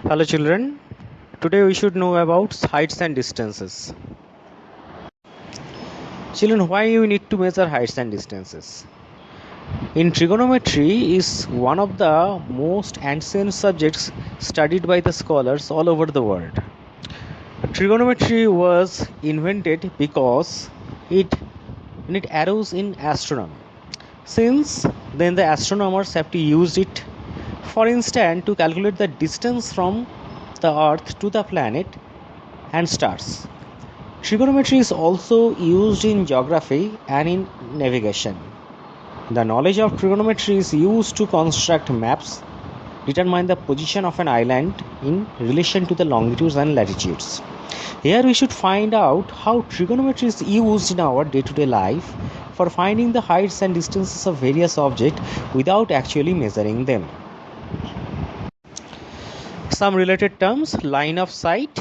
Hello children, today we should know about heights and distances. Children, why you need to measure heights and distances? In trigonometry is one of the most ancient subjects studied by the scholars all over the world. Trigonometry was invented because it arose in astronomy. Since then the astronomers have to use it, for instance, to calculate the distance from the earth to the planet and stars. Trigonometry is also used in geography and in navigation. The knowledge of trigonometry is used to construct maps, determine the position of an island in relation to the longitudes and latitudes. Here we should find out how trigonometry is used in our day-to-day life for finding the heights and distances of various objects without actually measuring them. Some related terms: line of sight.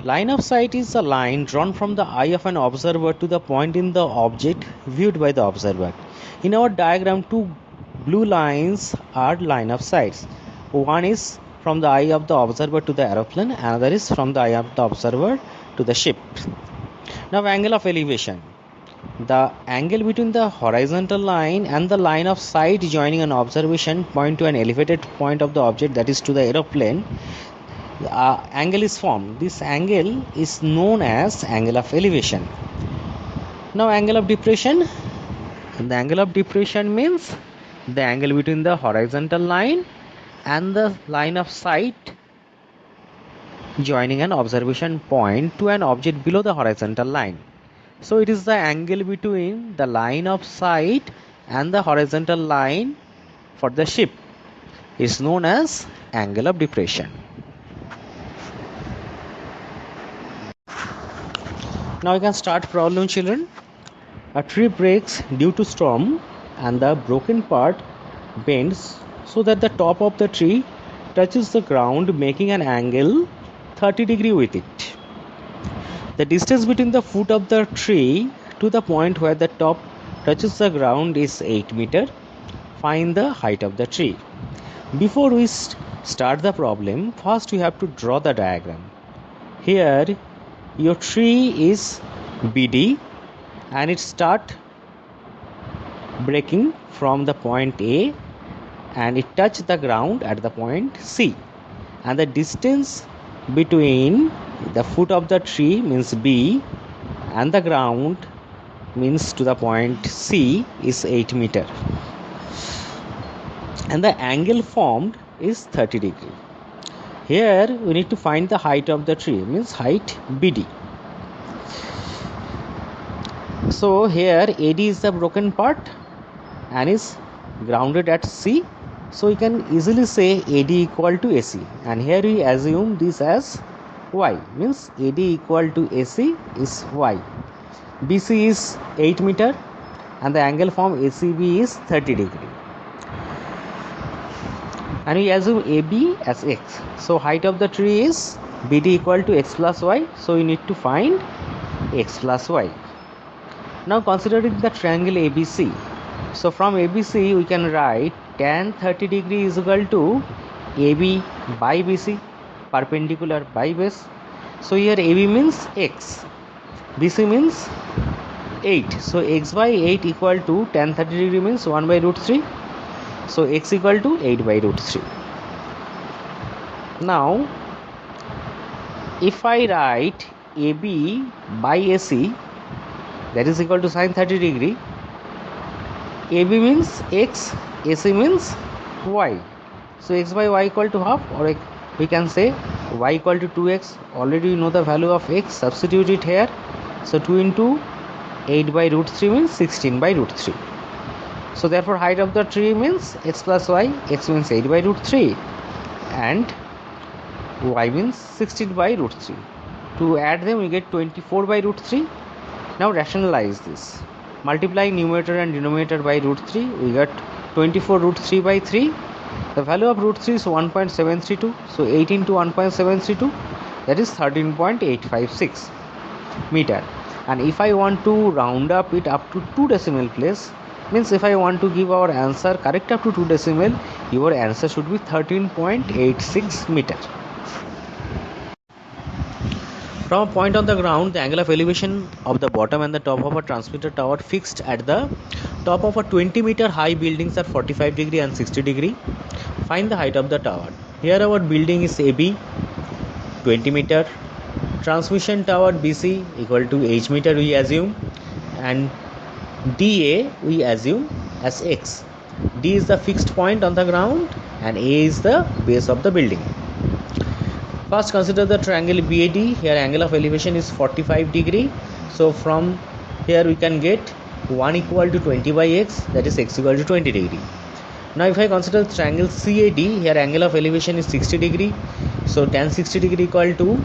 Line of sight is a line drawn from the eye of an observer to the point in the object viewed by the observer. In our diagram, two blue lines are line of sights. One is from the eye of the observer to the aeroplane, another is from the eye of the observer to the ship. Now, angle of elevation. The angle between the horizontal line and the line of sight joining an observation point to an elevated point of the object, that is to the aeroplane, angle is formed. This angle is known as angle of elevation. Now, angle of depression. The angle of depression means the angle between the horizontal line and the line of sight joining an observation point to an object below the horizontal line. So it is the angle between the line of sight and the horizontal line for the ship is known as angle of depression. Now we can start problem, children. A tree breaks due to storm and the broken part bends so that the top of the tree touches the ground, making an angle 30 degree with it. The distance between the foot of the tree to the point where the top touches the ground is 8 meters. Find the height of the tree. Before we start the problem, first you have to draw the diagram. Here your tree is BD and it start breaking from the point A and it touch the ground at the point C, and the distance between the foot of the tree means B and the ground means to the point C is 8 meter, and the angle formed is 30 degree. Here we need to find the height of the tree, means height BD. So here AD is the broken part and is grounded at C, so we can easily say AD equal to AC, and here we assume this as Y, means AD equal to AC is Y. BC is 8 meter and the angle formed ACB is 30 degree, and we assume AB as X. So height of the tree is BD equal to X plus Y, so we need to find X plus Y. Now considering the triangle ABC, so from ABC we can write tan 30 degree is equal to AB by BC, perpendicular by base. So here AB means X, BC means 8, so X by 8 equal to tan 30 degree means 1 by root 3, so X equal to 8 by root 3. Now if I write AB by AC, that is equal to sin 30 degree, AB means X, AC means Y, so X by Y equal to half, or we can say Y equal to 2X. Already you know the value of X, substitute it here, so 2 into 8 by root 3 means 16 by root 3. So therefore height of the tree means X plus Y. X means 8 by root 3 and Y means 16 by root 3. To add them we get 24 by root 3. Now rationalize this. Multiplying numerator and denominator by root 3, we got 24 root 3 by 3. The value of root 3 is 1.732. So 8 into 1.732, that is 13.856 meter. And if I want to round up it up to 2 decimal place, Means if I want to give our answer correct up to 2 decimal, your answer should be 13.86 meter. From a point on the ground, the angle of elevation of the bottom and the top of a transmitter tower fixed at the top of a 20-meter high buildings are 45 degree and 60 degree. Find the height of the tower. Here our building is AB 20 meter, transmission tower BC equal to H meter we assume, and DA we assume as X. D is the fixed point on the ground and A is the base of the building. First consider the triangle BAD. Here angle of elevation is 45 degree. So from here we can get 1 equal to 20 by X, that is X equal to 20 degree. Now if I consider triangle CAD, here angle of elevation is 60 degree. So tan 60 degree equal to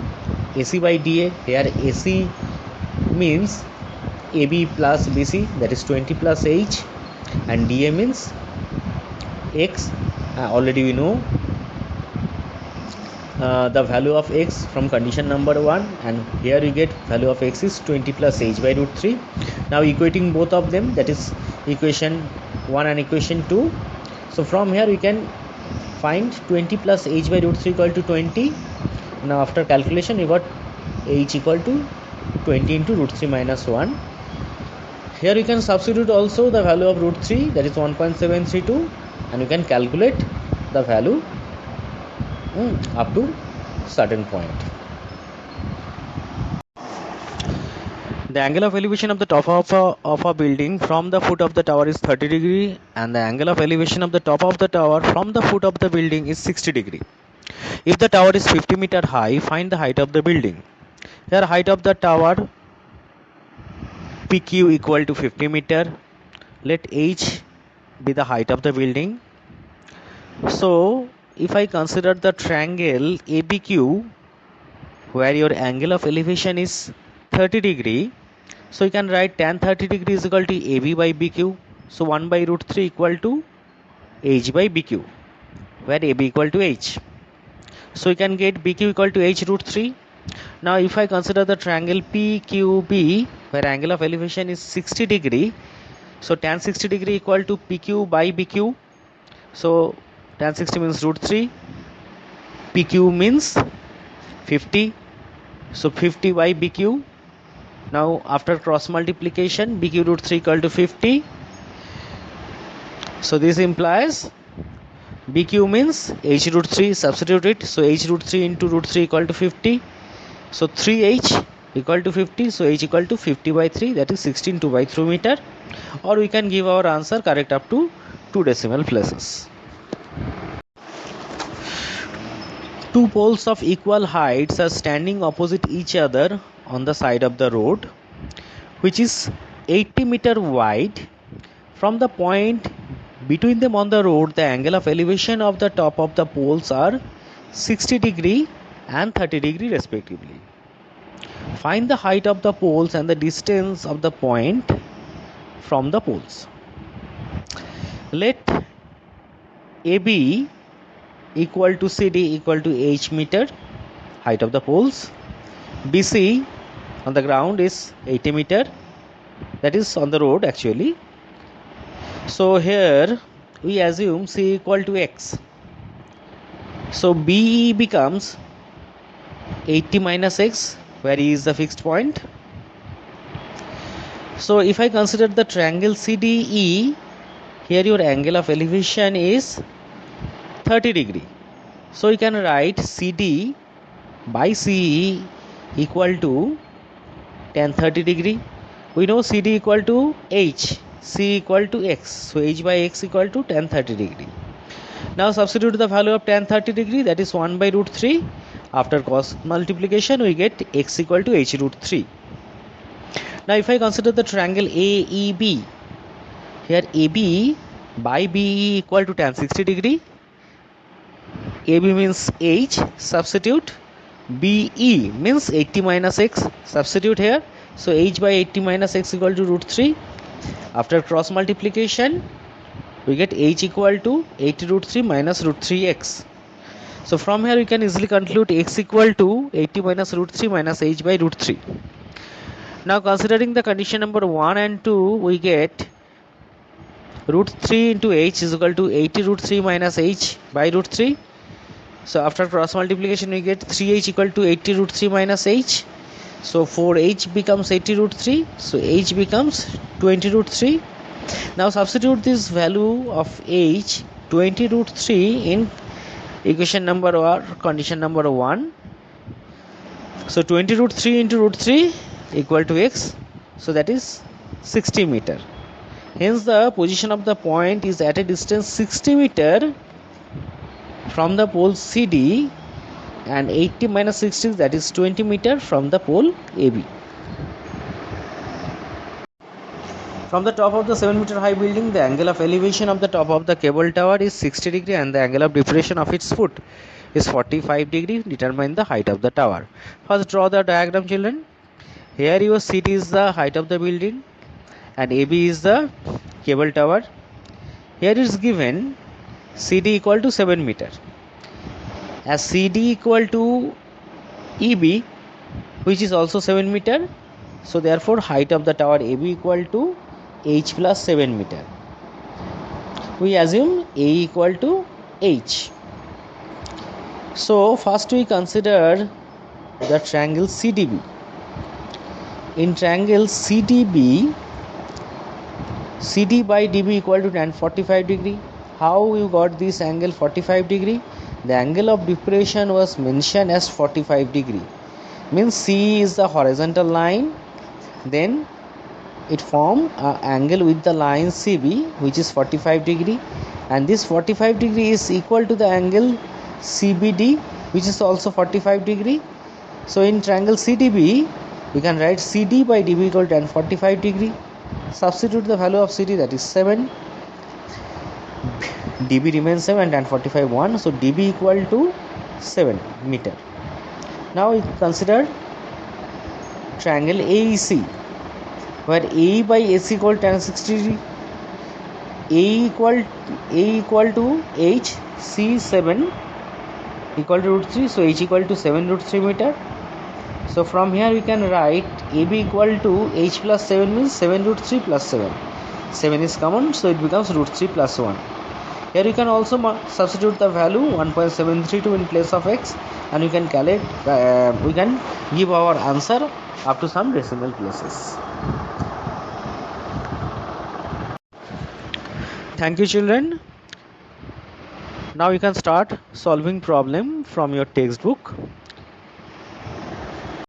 AC by DA. Here AC means AB plus BC, that is 20 plus H, and DA means X. Already we know the value of X from condition number 1, and here we get value of X is 20 plus H by root 3. Now equating both of them, that is equation 1 and equation 2. So from here we can find 20 plus H by root 3 equal to 20. Now after calculation we got H equal to 20 into root 3 minus 1. Here we can substitute also the value of root 3, that is 1.732, and you can calculate the value up to certain point. The angle of elevation of the top of a building from the foot of the tower is 30 degree, and the angle of elevation of the top of the tower from the foot of the building is 60 degree. If the tower is 50 meter high, find the height of the building. Here height of the tower PQ equal to 50 meter. Let H be the height of the building. So if I consider the triangle ABQ, where your angle of elevation is 30 degree, so you can write tan 30 degree is equal to AB by BQ. So 1 by root 3 equal to H by BQ, where AB equal to H. So you can get BQ equal to H root 3. Now if I consider the triangle PQB, where angle of elevation is 60 degree, so tan 60 degree equal to PQ by BQ. So tan 60 means root 3, PQ means 50, so 50 by BQ. Now after cross multiplication, BQ root 3 equal to 50. So this implies BQ means H root 3, substitute it. So H root 3 into root 3 equal to 50. So 3H equal to 50. So H equal to 50 by 3, that is 16 2 by 3 meter. Or we can give our answer correct up to 2 decimal places. Two poles of equal heights are standing opposite each other on the side of the road, which is 80 meter wide. From the point between them on the road, the angle of elevation of the top of the poles are 60 degree and 30 degree respectively. Find the height of the poles and the distance of the point from the poles. Let AB equal to CD equal to H meter, height of the poles. BC on the ground is 80 meter, that is on the road actually. So here we assume C equal to X. So BE becomes 80 minus X, where E is the fixed point. So if I consider the triangle CDE, here your angle of elevation is 30 degree. So you can write CD by CE equal to tan 30 degree. We know CD equal to H, C equal to X. So H by X equal to tan 30 degree. Now substitute the value of tan 30 degree, that is 1 by root 3. After cross multiplication we get X equal to H root 3. Now if I consider the triangle AEB, here AB by BE equal to tan 60 degree. AB means H, substitute. BE means 80 minus X, substitute here. So H by 80 minus X equal to root 3. After cross multiplication we get H equal to 80 root 3 minus root 3x. So from here we can easily conclude X equal to 80 minus root 3 minus H by root 3. Now considering the condition number 1 and 2, we get Root 3 into h is equal to 80 root 3 minus h by root 3. So after cross multiplication we get 3h equal to 80 root 3 minus h. So 4h becomes 80 root 3. So h becomes 20 root 3. Now substitute this value of h 20 root 3 in equation number or condition number 1. So 20 root 3 into root 3 equal to x. So that is 60 meter. Hence the position of the point is at a distance 60 meter from the pole CD, and 80 minus 60, that is 20 meter from the pole AB. From the top of the 7 meter high building, the angle of elevation of the top of the cable tower is 60 degree and the angle of depression of its foot is 45 degree. Determine the height of the tower. First draw the diagram, children. Here your CD is the height of the building and AB is the cable tower. Here is given CD equal to 7 meter. As CD equal to EB, which is also 7 meter, so therefore height of the tower AB equal to h plus 7 meter. We assume A equal to h. So first we consider the triangle CDB. In triangle CDB, CD by DB equal to tan 45 degree. How you got this angle 45 degree? The angle of depression was mentioned as 45 degree. Means C is the horizontal line, then it form an angle with the line CB which is 45 degree, and this 45 degree is equal to the angle CBD which is also 45 degree. So in triangle CDB we can write CD by DB equal to tan 45 degree. Substitute the value of CD, that is 7. DB remains 7 and tan 45 1. So DB equal to 7 meter. Now we consider triangle AEC, where A by AC equal to tan 60 degree. A equal to H, C 7 equal to root 3. So H equal to 7 root 3 meter. So from here we can write AB equal to h plus 7 means 7 root 3 plus 7. 7 is common, so it becomes root 3 plus 1. Here you can also substitute the value 1.732 in place of x, and you can calculate. We can give our answer up to some decimal places. Thank you, children. Now you can start solving problem from your textbook.